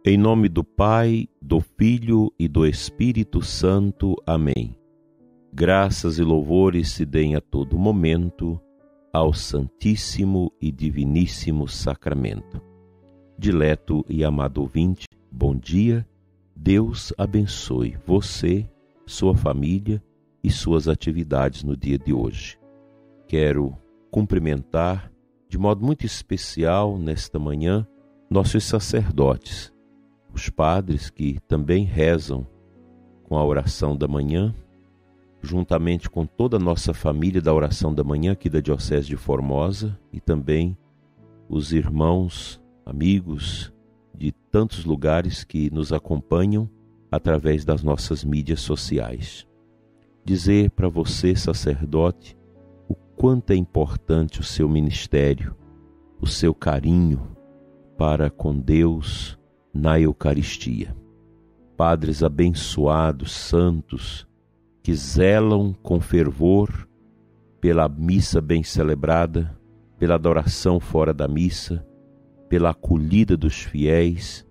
Em nome do Pai, do Filho e do Espírito Santo. Amém. Graças e louvores se deem a todo momento ao Santíssimo e Diviníssimo Sacramento. Dileto e amado ouvinte, bom dia. Deus abençoe você, sua família e suas atividades no dia de hoje. Quero cumprimentar de modo muito especial nesta manhã nossos sacerdotes, os padres que também rezam com a oração da manhã, juntamente com toda a nossa família da oração da manhã aqui da Diocese de Formosa e também os irmãos, amigos de tantos lugares que nos acompanham através das nossas mídias sociais. Dizer para você, sacerdote, o quanto é importante o seu ministério, o seu carinho para com Deus na Eucaristia. Padres abençoados, santos, que zelam com fervor pela missa bem celebrada, pela adoração fora da missa, pela acolhida dos fiéis,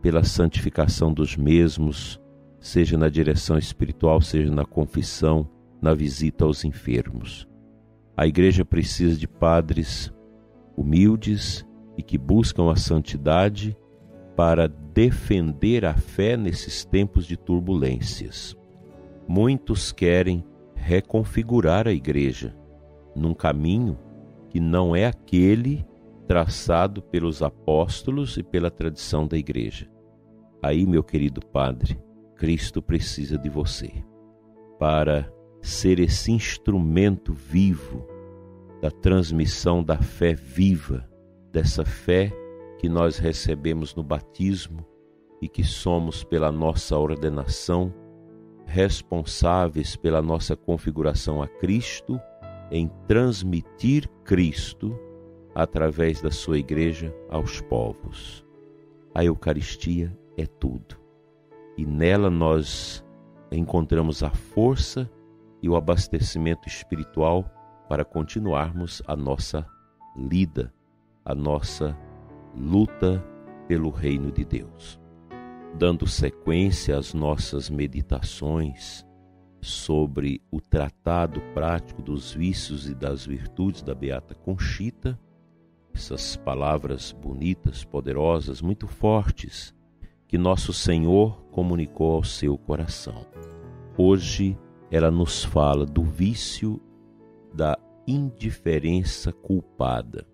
pela santificação dos mesmos, seja na direção espiritual, seja na confissão, na visita aos enfermos. A Igreja precisa de padres humildes e que buscam a santidade para defender a fé nesses tempos de turbulências. Muitos querem reconfigurar a Igreja num caminho que não é aquele traçado pelos apóstolos e pela tradição da Igreja. Aí, meu querido padre, Cristo precisa de você para ser esse instrumento vivo da transmissão da fé viva, dessa fé que nós recebemos no batismo e que somos, pela nossa ordenação, responsáveis pela nossa configuração a Cristo, em transmitir Cristo através da sua Igreja aos povos. A Eucaristia é tudo, e nela nós encontramos a força e o abastecimento espiritual para continuarmos a nossa lida, a nossa luta pelo reino de Deus. Dando sequência às nossas meditações sobre o tratado prático dos vícios e das virtudes da Beata Conchita, essas palavras bonitas, poderosas, muito fortes, que nosso Senhor comunicou ao seu coração. Hoje ela nos fala do vício da indiferença culpada.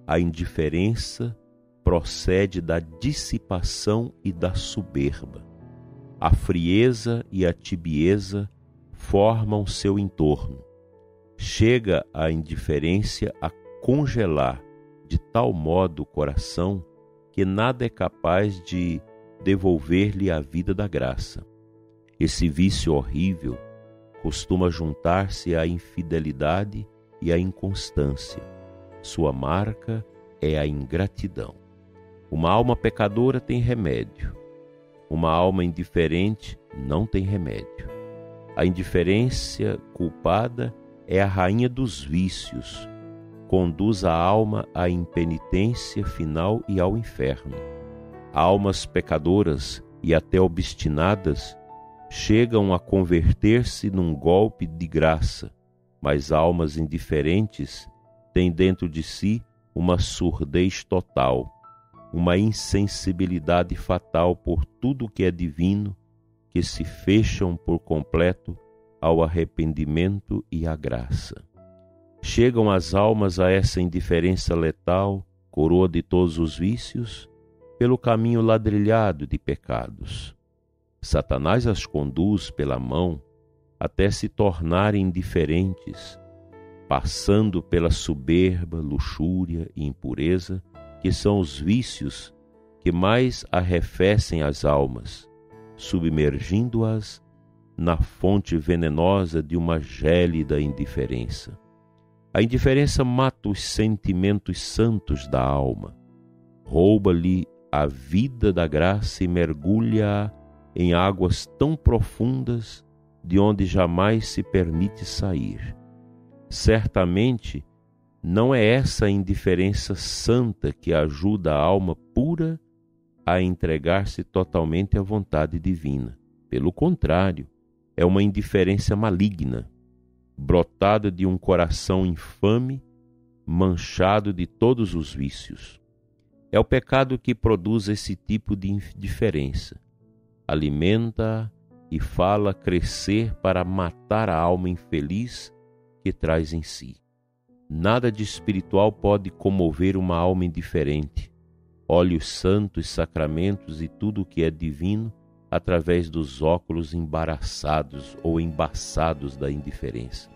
A indiferença procede da dissipação e da soberba. A frieza e a tibieza formam seu entorno. Chega a indiferença a congelar de tal modo o coração que nada é capaz de devolver-lhe a vida da graça. Esse vício horrível costuma juntar-se à infidelidade e à inconstância. Sua marca é a ingratidão. Uma alma pecadora tem remédio. Uma alma indiferente não tem remédio. A indiferença culpada é a rainha dos vícios. Conduz a alma à impenitência final e ao inferno. Almas pecadoras e até obstinadas chegam a converter-se num golpe de graça, mas almas indiferentes têm dentro de si uma surdez total, uma insensibilidade fatal por tudo o que é divino, que se fecham por completo ao arrependimento e à graça. Chegam as almas a essa indiferença letal, coroa de todos os vícios, pelo caminho ladrilhado de pecados. Satanás as conduz pela mão até se tornarem indiferentes, passando pela soberba, luxúria e impureza, que são os vícios que mais arrefecem as almas, submergindo-as na fonte venenosa de uma gélida indiferença. A indiferença mata os sentimentos santos da alma, rouba-lhe a vida da graça e mergulha-a em águas tão profundas de onde jamais se permite sair. Certamente, não é essa a indiferença santa que ajuda a alma pura a entregar-se totalmente à vontade divina. Pelo contrário, é uma indiferença maligna, brotada de um coração infame, manchado de todos os vícios. É o pecado que produz esse tipo de indiferença. Alimenta e fala crescer para matar a alma infeliz que traz em si. Nada de espiritual pode comover uma alma indiferente. Olhe os santos sacramentos e tudo o que é divino através dos óculos embaraçados ou embaçados da indiferença.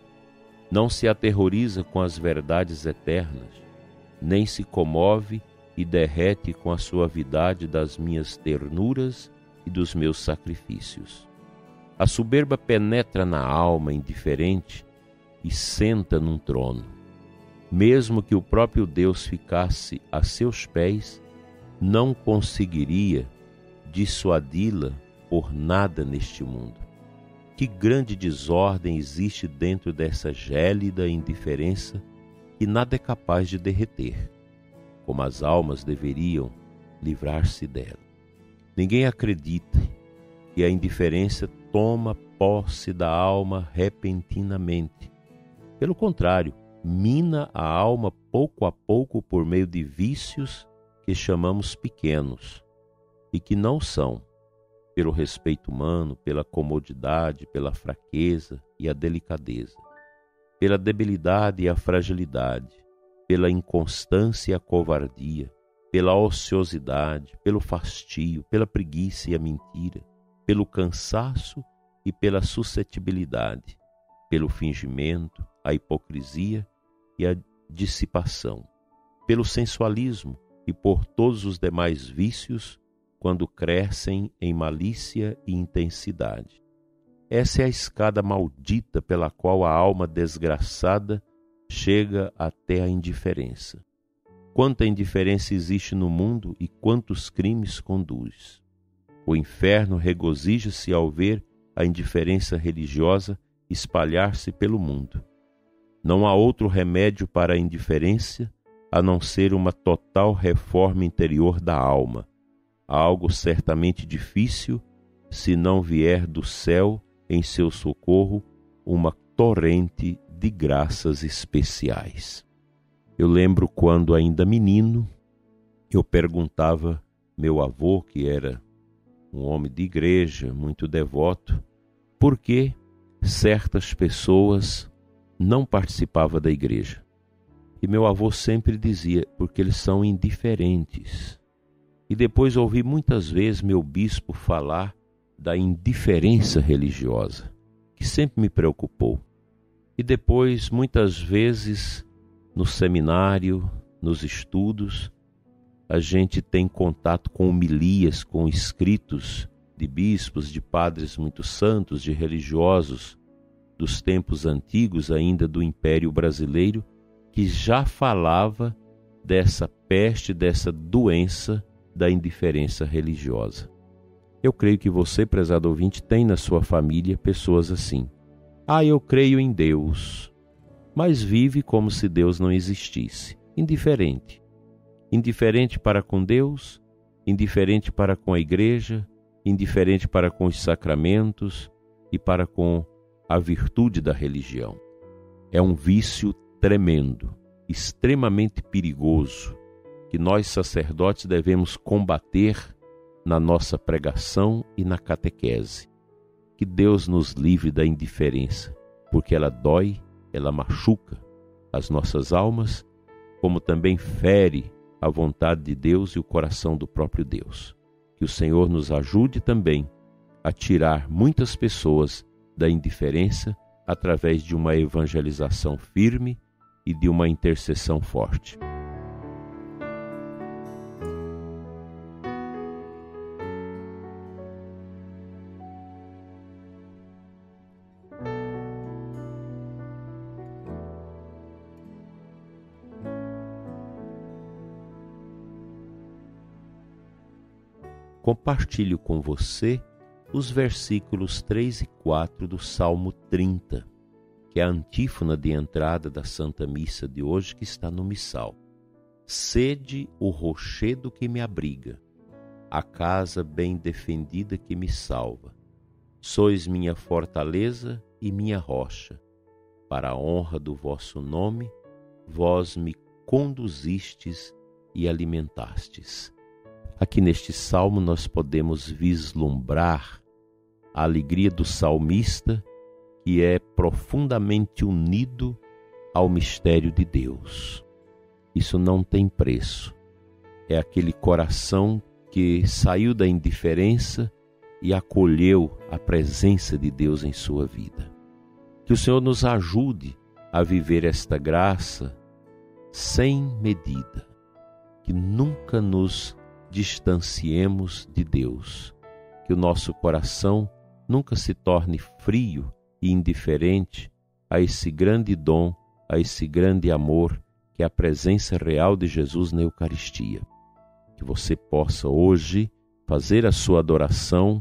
Não se aterroriza com as verdades eternas, nem se comove e derrete com a suavidade das minhas ternuras e dos meus sacrifícios. A soberba penetra na alma indiferente e senta num trono. Mesmo que o próprio Deus ficasse a seus pés, não conseguiria dissuadi-la por nada neste mundo. Que grande desordem existe dentro dessa gélida indiferença que nada é capaz de derreter, como as almas deveriam livrar-se dela. Ninguém acredita que a indiferença toma posse da alma repentinamente. Pelo contrário, mina a alma pouco a pouco por meio de vícios que chamamos pequenos e que não são, pelo respeito humano, pela comodidade, pela fraqueza e a delicadeza, pela debilidade e a fragilidade, pela inconstância e a covardia, pela ociosidade, pelo fastio, pela preguiça e a mentira, pelo cansaço e pela suscetibilidade, pelo fingimento, a hipocrisia e a dissipação, pelo sensualismo e por todos os demais vícios quando crescem em malícia e intensidade. Essa é a escada maldita pela qual a alma desgraçada chega até a indiferença. Quanta indiferença existe no mundo e quantos crimes conduz. O inferno regozija-se ao ver a indiferença religiosa espalhar-se pelo mundo. Não há outro remédio para a indiferença a não ser uma total reforma interior da alma, algo certamente difícil se não vier do céu em seu socorro uma torrente de graças especiais. Eu lembro quando ainda menino, eu perguntava meu avô, que era um homem de igreja, muito devoto, por que certas pessoas não participavam da igreja. E meu avô sempre dizia, porque eles são indiferentes. E depois ouvi muitas vezes meu bispo falar da indiferença religiosa, que sempre me preocupou. E depois, muitas vezes, no seminário, nos estudos, a gente tem contato com homilias, com escritos de bispos, de padres muito santos, de religiosos dos tempos antigos, ainda do Império Brasileiro, que já falava dessa peste, dessa doença da indiferença religiosa. Eu creio que você, prezado ouvinte, tem na sua família pessoas assim. Eu creio em Deus, mas vive como se Deus não existisse. Indiferente. Indiferente para com Deus, indiferente para com a igreja, indiferente para com os sacramentos e para com a virtude da religião. É um vício tremendo, extremamente perigoso, que nós sacerdotes devemos combater na nossa pregação e na catequese. Que Deus nos livre da indiferença, porque ela dói, ela machuca as nossas almas, como também fere a vontade de Deus e o coração do próprio Deus. Que o Senhor nos ajude também a tirar muitas pessoas da indiferença através de uma evangelização firme e de uma intercessão forte. Compartilho com você os versículos 3 e 4 do Salmo 30, que é a antífona de entrada da Santa Missa de hoje, que está no Missal. Sede o rochedo que me abriga, a casa bem defendida que me salva. Sois minha fortaleza e minha rocha. Para a honra do vosso nome, vós me conduzistes e alimentastes. Aqui neste salmo nós podemos vislumbrar a alegria do salmista, que é profundamente unido ao mistério de Deus. Isso não tem preço. É aquele coração que saiu da indiferença e acolheu a presença de Deus em sua vida. Que o Senhor nos ajude a viver esta graça sem medida, que nunca nos distanciemos de Deus, que o nosso coração nunca se torne frio e indiferente a esse grande dom, a esse grande amor, que é a presença real de Jesus na Eucaristia. Que você possa hoje fazer a sua adoração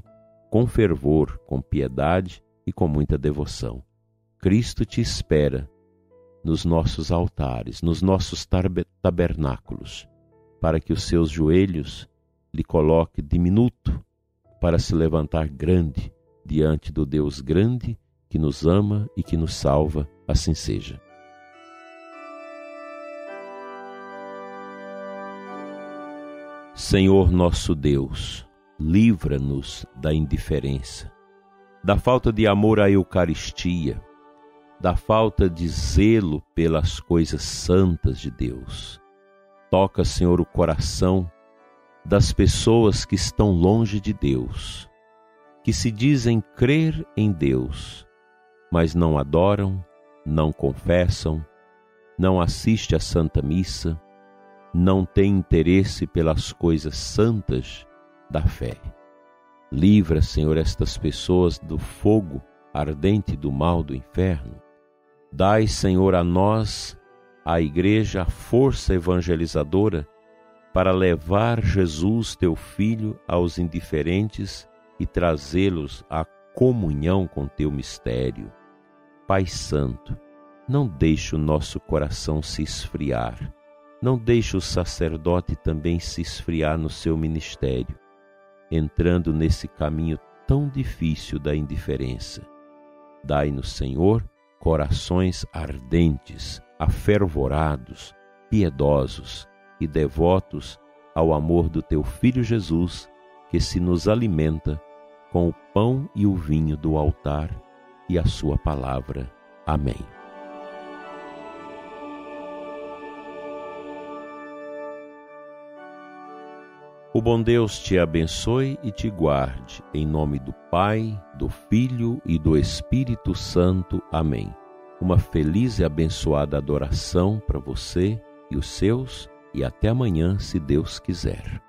com fervor, com piedade e com muita devoção. Cristo te espera nos nossos altares, nos nossos tabernáculos, para que os seus joelhos lhe coloque diminuto, para se levantar grande diante do Deus grande que nos ama e que nos salva. Assim seja. Senhor nosso Deus, livra-nos da indiferença, da falta de amor à Eucaristia, da falta de zelo pelas coisas santas de Deus. Toca, Senhor, o coração das pessoas que estão longe de Deus, que se dizem crer em Deus, mas não adoram, não confessam, não assistem à Santa Missa, não têm interesse pelas coisas santas da fé. Livra, Senhor, estas pessoas do fogo ardente do mal do inferno. Dai, Senhor, a nós, a Igreja, a força evangelizadora para levar Jesus, teu Filho, aos indiferentes e trazê-los à comunhão com teu mistério. Pai Santo, não deixe o nosso coração se esfriar. Não deixe o sacerdote também se esfriar no seu ministério, entrando nesse caminho tão difícil da indiferença. Dai-nos, Senhor, corações ardentes, afervorados, piedosos e devotos ao amor do teu Filho Jesus, que se nos alimenta com o pão e o vinho do altar e a sua palavra. Amém. O bom Deus te abençoe e te guarde, em nome do Pai, do Filho e do Espírito Santo. Amém. Uma feliz e abençoada adoração para você e os seus, e até amanhã, se Deus quiser.